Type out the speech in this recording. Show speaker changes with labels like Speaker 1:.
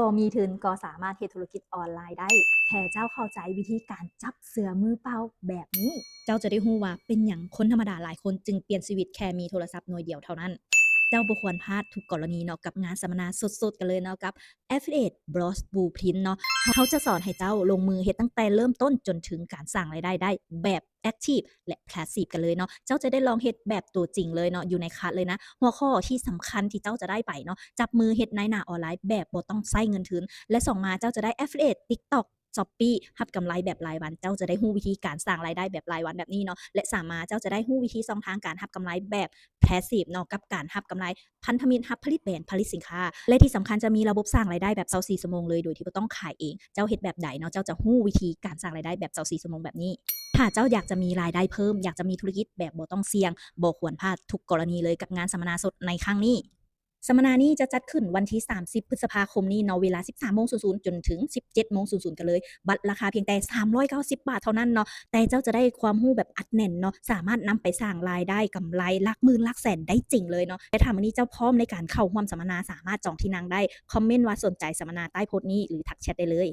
Speaker 1: บ่มีทุนก็สามารถเฮ็ดธุรกิจออนไลน์ได้แค่เจ้าเข้าใจวิธีการจับเสือมือเปล่าแบบนี้ เจ้าจะได้รู้ว่าเป็นหยังคนธรรมดาหลายคนจึงเปลี่ยนชีวิตแค่มีโทรศัพท์หน่วยเดียวเท่านั้น เจ้าบ่ควรพลาดทุกกรณีเนาะกับงานสัมมนาสดๆกันเลยเนาะกับ Affiliate Boss Blueprint เนาะเขาจะสอนให้เจ้าลงมือเฮ็ดตั้งแต่เริ่มต้นจนถึงการสร้างรายได้ได้แบบแอ็กทิฟและ Passive กันเลยเนาะเจ้าจะได้ลองเฮ็ดแบบตัวจริงเลยเนาะอยู่ในคลาสเลยนะหัวข้อที่สำคัญที่เจ้าจะได้ไปเนาะจับมือเฮ็ดนายหน้าออนไลน์แบบบ่ต้องใช้เงินทุนและสองมาเจ้าจะได้ Affiliate TikTok Shopee รับกำไรแบบรายวันเจ้าจะได้รู้วิธีการสร้างรายได้แบบรายวันแบบนี้เนาะและสามมาเจ้าจะได้รู้วิธีช่องทางการรับกำไรแบบ Passive เนาะกับการรับกำไรพันธมิตรรับผลิตแบรนด์ผลิตสินค้าและที่สำคัญจะมีระบบสร้างรายได้แบบ24ชั่วโมงเลยโดยที่บ่ต้องขายเองเจ้าเฮ็ดแบบใดเนาะเจ้าจะรู้วิธีการสร้างรายได้แบบ24ชั่วโมงแบบนี้ถ้าเจ้าอยากจะมีรายได้เพิ่มอยากจะมีธุรกิจแบบบ่ต้องเสี่ยงบ่ควรพลาดทุกกรณีเลยกับงานสัมมนาสดในครั้งนี้สัมมนานี้จะจัดขึ้นวันที่30พฤษภาคมนี้เนาะเวลา 13:00 จนถึง 17:00 กันเลยบัตรราคาเพียงแต่390 บาทเท่านั้นเนาะแต่เจ้าจะได้ความรู้แบบอัดแน่นเนาะสามารถนำไปสร้างรายได้กำไรหลักหมื่นหลักแสนได้จริงเลยเนาะแต่ถ้ามื้อนี้เจ้าพร้อมในการเข้าร่วมสัมมนาสามารถจองที่นั่งได้คอมเมนต์ว่าสนใจสัมมนาใต้โพสต์นี้หรือทักแชตได้เลย